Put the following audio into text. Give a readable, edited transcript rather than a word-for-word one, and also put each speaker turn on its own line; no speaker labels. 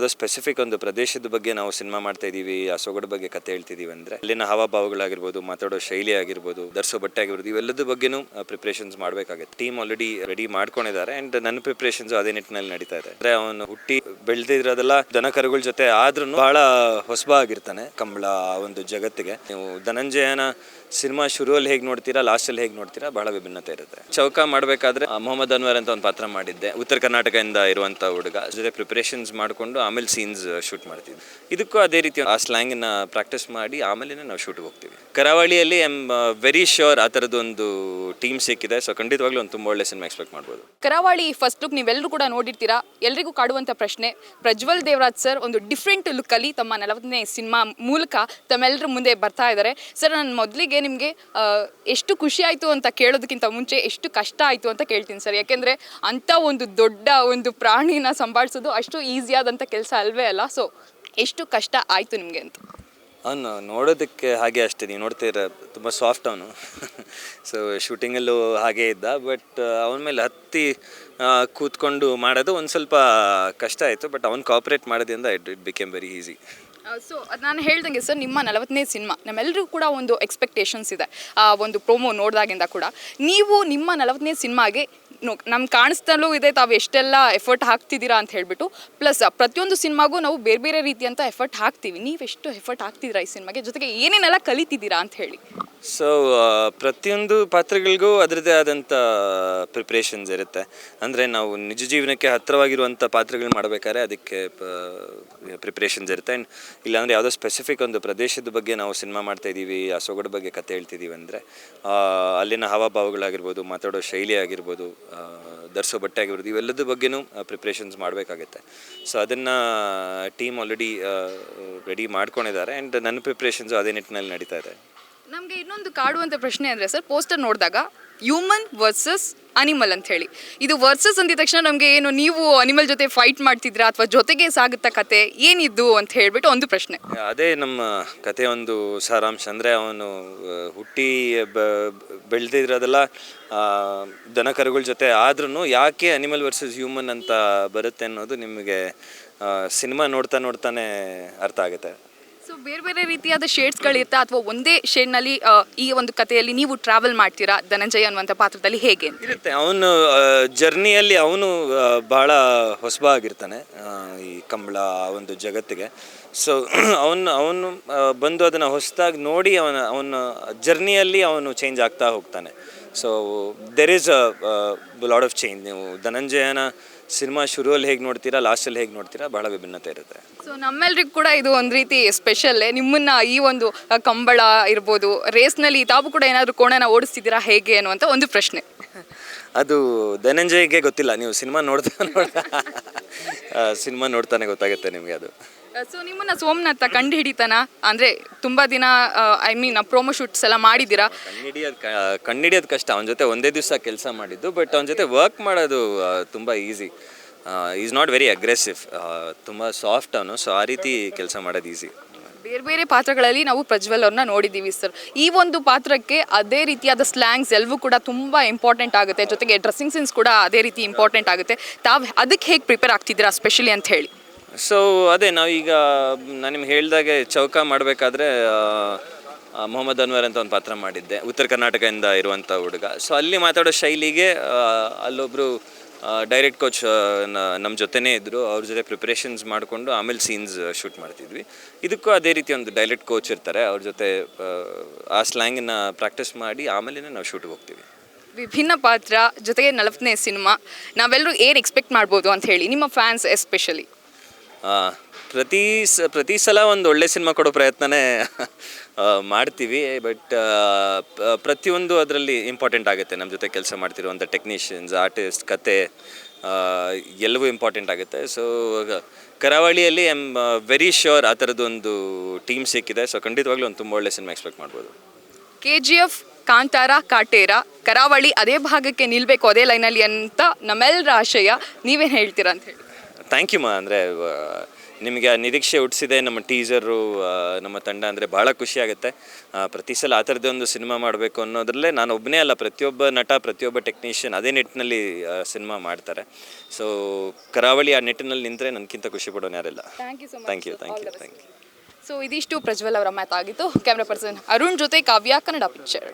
ಯಾವುದೋ ಸ್ಪೆಸಿಫಿಕ್ ಒಂದು ಪ್ರದೇಶದ ಬಗ್ಗೆ ನಾವು ಸಿನಿಮಾ ಮಾಡ್ತಾ ಇದ್ದೀವಿ, ಆ ಸೊಗಡು ಬಗ್ಗೆ ಕತೆ ಹೇಳ್ತಿದ್ದೀವಿ ಅಂದರೆ ಅಲ್ಲಿನ ಹಾವಭಾವಗಳಾಗಿರ್ಬೋದು, ಮಾತಾಡೋ ಶೈಲಿ ಆಗಿರ್ಬೋದು, ಧರಿಸೋ ಬಟ್ಟೆ ಆಗಿರ್ಬೋದು, ಇವೆಲ್ಲದ ಬಗ್ಗೆನೂ ಪ್ರಿಪ್ರೇಷನ್ಸ್ ಮಾಡಬೇಕಾಗುತ್ತೆ. ಟೀಮ್ ಆಲ್ರೆಡಿ ರೆಡಿ ಮಾಡ್ಕೊಂಡಿದ್ದಾರೆ ಆ್ಯಂಡ್ ನನ್ನ ಪ್ರಿಪ್ರೇಷನ್ಸ್ ಅದೇ ನಿಟ್ಟಿನಲ್ಲಿ ನಡೀತಾ ಇದೆ. ಅಂದರೆ ಅವನು ಹುಟ್ಟಿ ಬೆಳೆದಿರೋದೆಲ್ಲ ದನ ಕರುಗಳ ಜೊತೆ ಆದ್ರೂ ಬಹಳ ಹೊಸಬ ಆಗಿರ್ತಾನೆ ಕಂಬಳ ಒಂದು ಜಗತ್ತಿಗೆ. ನೀವು ಧನಂಜಯನ ಸಿನಿಮಾ ಶುರುವಲ್ಲಿ ಹೇಗೆ ನೋಡ್ತೀರಾ, ಲಾಸ್ಟಲ್ಲಿ ಹೇಗೆ ನೋಡ್ತೀರಾ, ಬಹಳ ವಿಭಿನ್ನತೆ ಇರುತ್ತೆ. ಚೌಕ ಮಾಡಬೇಕಾದ್ರೆ ಮೊಹಮ್ಮದ್ ಅನ್ವರ್ ಅಂತ ಒಂದು ಪಾತ್ರ ಮಾಡಿದ್ದೆ, ಉತ್ತರ ಕರ್ನಾಟಕದಿಂದ ಇರುವಂಥ ಹುಡುಗ ಜೊತೆ ಪ್ರಿಪ್ರೇಷನ್ಸ್ ಮಾಡಿಕೊಂಡು ಆಮೇಲೆ ಸೀನ್ಸ್ ಶೂಟ್ ಮಾಡ್ತೀವಿ. ಇದಕ್ಕೂ ಅದೇ ರೀತಿ ಆ ಸ್ಲ್ಯಾಂಗನ್ನ ಪ್ರಾಕ್ಟೀಸ್ ಮಾಡಿ ಆಮೇಲೆ ನಾವು ಶೂಟ್ಗೆ ಹೋಗ್ತೀವಿ. ಕರಾವಳಿಯಲ್ಲಿ ಐ ಆಮ್ ವೆರಿ ಶ್ಯೂರ್ ಆ ಥರದೊಂದು ಟೀಮ್ ಸಿಕ್ಕಿದೆ. ಸೊ ಖಂಡಿತವಾಗ್ಲೂ ಒಂದು ತುಂಬ ಒಳ್ಳೆ ಸಿನಿಮಾ ಎಕ್ಸ್ಪೆಕ್ಟ್ ಮಾಡ್ಬೋದು.
ಕರಾವಳಿ ಫಸ್ಟ್ ಲುಕ್ ನೀವೆಲ್ಲರೂ ಕೂಡ ನೋಡಿರ್ತೀರಾ. ಎಲ್ರಿಗೂ ಕಾಡುವಂಥ ಪ್ರಶ್ನೆ, ಪ್ರಜ್ವಲ್ ದೇವರಾಜ್ ಸರ್ ಒಂದು ಡಿಫ್ರೆಂಟ್ ಲುಕ್ಕಲ್ಲಿ ತಮ್ಮ 40ನೇ ಸಿನಿಮಾ ಮೂಲಕ ತಮ್ಮೆಲ್ಲರ ಮುಂದೆ ಬರ್ತಾ ಇದ್ದಾರೆ. ಸರ್, ನಾನು ಮೊದಲಿಗೆ ನಿಮಗೆ ಎಷ್ಟು ಖುಷಿ ಆಯಿತು ಅಂತ ಕೇಳೋದಕ್ಕಿಂತ ಮುಂಚೆ ಎಷ್ಟು ಕಷ್ಟ ಆಯಿತು ಅಂತ ಕೇಳ್ತೀನಿ ಸರ್. ಯಾಕೆಂದರೆ ಅಂಥ ಒಂದು ದೊಡ್ಡ ಒಂದು ಪ್ರಾಣಿನ ಸಂಭಾಳಿಸೋದು ಅಷ್ಟು ಈಸಿಯಾದಂಥ ಕೆಲಸ ಅಲ್ವೇ ಅಲ್ಲ. ಸೊ ಎಷ್ಟು ಕಷ್ಟ ಆಯಿತು ನಿಮಗೆ ಅಂತ?
ಅವನು ನೋಡೋದಕ್ಕೆ ಹಾಗೆ ಅಷ್ಟೇ, ನೀವು ನೋಡ್ತೀರ ತುಂಬ ಸಾಫ್ಟ್ ಅವನು. ಸೊ ಶೂಟಿಂಗಲ್ಲೂ ಹಾಗೇ ಇದ್ದ, ಬಟ್ ಅವನ ಮೇಲೆ ಹತ್ತಿ ಕೂತ್ಕೊಂಡು ಮಾಡೋದು ಒಂದು ಸ್ವಲ್ಪ ಕಷ್ಟ ಆಯಿತು. ಬಟ್ ಅವ್ನು ಕೋಆಪ್ರೇಟ್ ಮಾಡೋದ್ರಿಂದ it became very easy.
So ನಾನು ಹೇಳ್ದಂಗೆ ಸರ್, ನಿಮ್ಮ 40ನೇ ಸಿನಿಮಾ ನಮ್ಮೆಲ್ಲರಿಗೂ ಕೂಡ ಒಂದು ಎಕ್ಸ್ಪೆಕ್ಟೇಷನ್ಸ್ ಇದೆ. ಒಂದು ಪ್ರೋಮೋ ನೋಡಿದಾಗಿಂದ ಕೂಡ ನೀವು ನಿಮ್ಮ 40ನೇ ಸಿನಿಮಾಗೆ ನಮ್ಗೆ ಕಾಣಿಸ್ತಲೂ ಇದೆ ತಾವು ಎಷ್ಟೆಲ್ಲ ಎಫರ್ಟ್ ಹಾಕ್ತಿದ್ದೀರಾ ಅಂತ ಹೇಳಿಬಿಟ್ಟು. ಪ್ಲಸ್ ಪ್ರತಿಯೊಂದು ಸಿನಿಮಾಗೂ ನಾವು ಬೇರೆ ಬೇರೆ ರೀತಿಯಂಥ ಎಫರ್ಟ್ ಹಾಕ್ತೀವಿ. ನೀವೆಷ್ಟು ಎಫರ್ಟ್ ಹಾಕ್ತಿದ್ದೀರಾ ಈ ಸಿನಿಮಾಗೆ, ಜೊತೆಗೆ ಏನೇನೆಲ್ಲ ಕಲಿತಿದ್ದೀರಾ ಅಂತ ಹೇಳಿ?
ಸೊ ಪ್ರತಿಯೊಂದು ಪಾತ್ರಗಳಿಗೂ ಅದರದ್ದೇ ಆದಂಥ ಪ್ರಿಪ್ರೇಷನ್ಸ್ ಇರುತ್ತೆ. ಅಂದರೆ ನಾವು ನಿಜ ಜೀವನಕ್ಕೆ ಹತ್ತಿರವಾಗಿರುವಂಥ ಪಾತ್ರಗಳು ಮಾಡಬೇಕಾದ್ರೆ ಅದಕ್ಕೆ ಪ್ರಿಪ್ರೇಷನ್ಸ್ ಇರುತ್ತೆ. ಆ್ಯಂಡ್ ಇಲ್ಲಾಂದರೆ ಯಾವುದೋ ಸ್ಪೆಸಿಫಿಕ್ ಒಂದು ಪ್ರದೇಶದ ಬಗ್ಗೆ ನಾವು ಸಿನಿಮಾ ಮಾಡ್ತಾಯಿದ್ದೀವಿ, ಆ ಸೊಗಡು ಬಗ್ಗೆ ಕತೆ ಹೇಳ್ತಿದ್ದೀವಿ ಅಂದರೆ ಅಲ್ಲಿನ ಹಾವಭಾವಗಳಾಗಿರ್ಬೋದು, ಮಾತಾಡೋ ಶೈಲಿ ಆಗಿರ್ಬೋದು, ಧರಿಸೋ ಬಟ್ಟೆ ಆಗಿರ್ಬೋದು, ಇವೆಲ್ಲದ ಬಗ್ಗೆನೂ ಪ್ರಿಪ್ರೇಷನ್ಸ್ ಮಾಡಬೇಕಾಗುತ್ತೆ. ಸೊ ಅದನ್ನು ಟೀಮ್ ಆಲ್ರೆಡಿ ರೆಡಿ ಮಾಡ್ಕೊಂಡಿದ್ದಾರೆ ಆ್ಯಂಡ್ ನನ್ನ ಪ್ರಿಪ್ರೇಷನ್ಸು ಅದೇ ನಿಟ್ಟಿನಲ್ಲಿ ನಡೀತಾ ಇದೆ.
ನಮಗೆ ಇನ್ನೊಂದು ಕಾಡುವಂಥ ಪ್ರಶ್ನೆ ಅಂದರೆ ಸರ್, ಪೋಸ್ಟರ್ ನೋಡಿದಾಗ ಹ್ಯೂಮನ್ ವರ್ಸಸ್ ಅನಿಮಲ್ ಅಂತ ಹೇಳಿ, ಇದು ವರ್ಸಸ್ ಅಂದಿದ ತಕ್ಷಣ ನಮಗೆ ಏನು ನೀವು ಅನಿಮಲ್ ಜೊತೆ ಫೈಟ್ ಮಾಡ್ತಿದ್ರಾ ಅಥವಾ ಜೊತೆಗೆ ಸಾಗುತ್ತಾ ಕತೆ ಏನಿದ್ದು ಅಂತ ಹೇಳಿಬಿಟ್ಟು ಒಂದು ಪ್ರಶ್ನೆ.
ಅದೇ ನಮ್ಮ ಕತೆ ಒಂದು ಸಾರಾಂಶ. ಅಂದರೆ ಅವನು ಹುಟ್ಟಿ ಬೆಳೆದಿರೋದೆಲ್ಲ ದನ ಕರುಗಳ ಜೊತೆ ಆದ್ರೂ ಯಾಕೆ ಅನಿಮಲ್ ವರ್ಸಸ್ ಹ್ಯೂಮನ್ ಅಂತ ಬರುತ್ತೆ ಅನ್ನೋದು ನಿಮಗೆ ಸಿನಿಮಾ ನೋಡ್ತಾನೆ ಅರ್ಥ ಆಗುತ್ತೆ.
ಸೊ ಬೇರೆ ಬೇರೆ ರೀತಿಯಾದ ಶೇಡ್ಸ್ಗಳಿರ್ತಾ ಅಥವಾ ಒಂದೇ ಶೇಡ್ನಲ್ಲಿ ಈ ಒಂದು ಕಥೆಯಲ್ಲಿ ನೀವು ಟ್ರಾವೆಲ್ ಮಾಡ್ತೀರಾ ಧನಂಜಯ ಅನ್ನುವಂಥ ಪಾತ್ರದಲ್ಲಿ, ಹೇಗೆ
ಇರುತ್ತೆ? ಅವನು ಜರ್ನಿಯಲ್ಲಿ ಅವನು ಭಾಳ ಹೊಸಬ ಆಗಿರ್ತಾನೆ ಈ ಕಂಬಳ ಒಂದು ಜಗತ್ತಿಗೆ. ಸೊ ಅವನು ಬಂದು ಅದನ್ನು ಹೊಸದಾಗಿ ನೋಡಿ ಅವನ ಜರ್ನಿಯಲ್ಲಿ ಅವನು ಚೇಂಜ್ ಆಗ್ತಾ ಹೋಗ್ತಾನೆ. So there is a lot of change. ನೀವು ಧನಂಜಯನ ಸಿನಿಮಾ ಶುರುವಲ್ಲಿ ಹೇಗೆ ನೋಡ್ತೀರಾ, ಲಾಸ್ಟಲ್ಲಿ ಹೇಗೆ ನೋಡ್ತೀರಾ, ಬಹಳ ವಿಭಿನ್ನತೆ ಇರುತ್ತೆ.
ಸೊ ನಮ್ಮೆಲ್ರಿಗೂ ಕೂಡ ಇದು ಒಂದು ರೀತಿ ಸ್ಪೆಷಲ್ಲೇ. ನಿಮ್ಮನ್ನ ಈ ಒಂದು ಕಂಬಳ ಇರ್ಬೋದು ರೇಸ್ನಲ್ಲಿ ತಾವು ಕೂಡ ಏನಾದರೂ ಕೋಣನ ಓಡಿಸ್ತಿದ್ದೀರಾ ಹೇಗೆ ಅನ್ನುವಂಥ ಒಂದು ಪ್ರಶ್ನೆ.
ಅದು ಧನಂಜಯ್ಗೆ ಗೊತ್ತಿಲ್ಲ, ನೀವು ಸಿನಿಮಾ ನೋಡ್ತಾನೆ ಗೊತ್ತಾಗುತ್ತೆ ನಿಮಗೆ ಅದು.
ಸೊ ನಿಮ್ಮನ್ನ ಸೋಮನಾಥ ಕಂಡು ಹಿಡಿತಾನ ಅಂದರೆ ತುಂಬ ದಿನ ಪ್ರೋಮೋ ಶೂಟ್ಸ್ ಎಲ್ಲ ಮಾಡಿದ್ದೀರಾ?
ಕಂಡು ಕಷ್ಟ. ಅವನ ಜೊತೆ ಒಂದೇ ದಿವಸ ಕೆಲಸ ಮಾಡಿದ್ದು, ಬಟ್ ಅವನ ಜೊತೆ ವರ್ಕ್ ಮಾಡೋದು ತುಂಬ easy. Is not very aggressive, ತುಂಬ ಸಾಫ್ಟ್ ಅವನು. ಸೊ ಆ ರೀತಿ ಕೆಲಸ ಮಾಡೋದು ಈಸಿ.
ಬೇರೆ ಬೇರೆ ಪಾತ್ರಗಳಲ್ಲಿ ನಾವು ಪ್ರಜ್ವಲ್ ಅವ್ರನ್ನ ನೋಡಿದ್ದೀವಿ ಸರ್. ಈ ಒಂದು ಪಾತ್ರಕ್ಕೆ ಅದೇ ರೀತಿಯಾದ ಸ್ಲ್ಯಾಂಗ್ಸ್ ಎಲ್ಲವೂ ಕೂಡ ತುಂಬ ಇಂಪಾರ್ಟೆಂಟ್ ಆಗುತ್ತೆ, ಜೊತೆಗೆ ಡ್ರೆಸ್ಸಿಂಗ್ ಸೆನ್ಸ್ ಕೂಡ ಅದೇ ರೀತಿ ಇಂಪಾರ್ಟೆಂಟ್ ಆಗುತ್ತೆ. ತಾವು ಅದಕ್ಕೆ ಹೇಗೆ ಪ್ರಿಪೇರ್ ಆಗ್ತಿದ್ದೀರಾ ಸ್ಪೆಷಲಿ ಅಂತ ಹೇಳಿ?
ಸೊ ಅದೇ ನಾವೀಗ ನಾನು ನಿಮ್ಗೆ ಹೇಳಿದಾಗೆ ಚೌಕ ಮಾಡಬೇಕಾದ್ರೆ ಮೊಹಮ್ಮದ್ ಅನ್ವರ್ ಅಂತ ಒಂದು ಪಾತ್ರ ಮಾಡಿದ್ದೆ, ಉತ್ತರ ಕರ್ನಾಟಕದಿಂದ ಇರುವಂಥ ಹುಡುಗ. ಸೊ ಅಲ್ಲಿ ಮಾತಾಡೋ ಶೈಲಿಗೆ ಅಲ್ಲೊಬ್ಬರು ಡೈರೆಕ್ಟ್ ಕೋಚ್ ನಮ್ಮ ಜೊತೆನೇ ಇದ್ದರು. ಅವ್ರ ಜೊತೆ ಪ್ರಿಪ್ರೇಷನ್ಸ್ ಮಾಡಿಕೊಂಡು ಆಮೇಲೆ ಸೀನ್ಸ್ ಶೂಟ್ ಮಾಡ್ತಿದ್ವಿ. ಇದಕ್ಕೂ ಅದೇ ರೀತಿ ಒಂದು ಡೈರೆಕ್ಟ್ ಕೋಚ್ ಇರ್ತಾರೆ, ಅವ್ರ ಜೊತೆ ಆ ಸ್ಲ್ಯಾಂಗನ್ನು ಪ್ರಾಕ್ಟೀಸ್ ಮಾಡಿ ಆಮೇಲೆ ನಾವು ಶೂಟ್ಗೆ ಹೋಗ್ತೀವಿ.
ವಿಭಿನ್ನ ಪಾತ್ರ, ಜೊತೆಗೆ 40ನೇ ಸಿನಿಮಾ, ನಾವೆಲ್ಲರೂ ಏನು ಎಕ್ಸ್ಪೆಕ್ಟ್ ಮಾಡ್ಬೋದು ಅಂತ ಹೇಳಿ ನಿಮ್ಮ ಫ್ಯಾನ್ಸ್ ಎಸ್ಪೆಷಲಿ?
ಪ್ರತಿ ಸಲ ಒಂದು ಒಳ್ಳೆ ಸಿನಿಮಾ ಕೊಡೋ ಪ್ರಯತ್ನನೇ ಮಾಡ್ತೀವಿ. ಬಟ್ ಪ್ರತಿಯೊಂದು ಅದರಲ್ಲಿ ಇಂಪಾರ್ಟೆಂಟ್ ಆಗುತ್ತೆ. ನಮ್ಮ ಜೊತೆ ಕೆಲಸ ಮಾಡ್ತಿರುವಂಥ ಟೆಕ್ನಿಷಿಯನ್ಸ್, ಆರ್ಟಿಸ್ಟ್, ಕತೆ ಎಲ್ಲವೂ ಇಂಪಾರ್ಟೆಂಟ್ ಆಗುತ್ತೆ. ಸೊ ಕರಾವಳಿಯಲ್ಲಿ ಐ ಆಮ್ ವೆರಿ ಶ್ಯೂರ್ ಆ ಥರದೊಂದು ಟೀಮ್ ಸಿಕ್ಕಿದೆ. ಸೊ ಖಂಡಿತವಾಗ್ಲೂ ಒಂದು ತುಂಬ ಒಳ್ಳೆ ಸಿನಿಮಾ ಎಕ್ಸ್ಪೆಕ್ಟ್ ಮಾಡ್ಬೋದು.
KGF, ಕಾಂತಾರ, ಕಾಟೇರ, ಕರಾವಳಿ ಅದೇ ಭಾಗಕ್ಕೆ ನಿಲ್ಲಬೇಕು ಅದೇ ಲೈನಲ್ಲಿ ಅಂತ ನಮ್ಮೆಲ್ಲರ ಆಶಯ. ನೀವೇನು ಹೇಳ್ತೀರಾ ಅಂತ ಹೇಳಿ?
ಥ್ಯಾಂಕ್ ಯು ಮಾ. ಅಂದರೆ ನಿಮಗೆ ಆ ನಿರೀಕ್ಷೆ ಹುಟ್ಟಿಸಿದೆ ನಮ್ಮ ಟೀಸರು, ನಮ್ಮ ತಂಡ ಅಂದರೆ ಭಾಳ ಖುಷಿಯಾಗುತ್ತೆ. ಪ್ರತಿ ಸಲ ಆ ಥರದ್ದೇ ಒಂದು ಸಿನಿಮಾ ಮಾಡಬೇಕು ಅನ್ನೋದ್ರಲ್ಲೇ ನಾನು ಒಬ್ಬನೇ ಅಲ್ಲ, ಪ್ರತಿಯೊಬ್ಬ ನಟ ಪ್ರತಿಯೊಬ್ಬ ಟೆಕ್ನಿಷಿಯನ್ ಅದೇ ನಿಟ್ಟಿನಲ್ಲಿ ಸಿನಿಮಾ ಮಾಡ್ತಾರೆ. ಸೊ ಕರಾವಳಿ ಆ ನಿಟ್ಟಿನಲ್ಲಿ ನಿಂತರೆ ನನಗಿಂತ ಖುಷಿ ಪಡೋನು ಯಾರಿಲ್ಲ.
Thank you so much.
Thank you thank you thank you.
So ಇದಿಷ್ಟು ಪ್ರಜ್ವಲ್ ಅವರ ಮಾತಾಗಿತ್ತು. ಕ್ಯಾಮ್ರಾ ಪರ್ಸನ್ ಅರುಣ್ ಜೊತೆ ಕಾವ್ಯ, ಕನ್ನಡ ಪಿಕ್ಚರ್.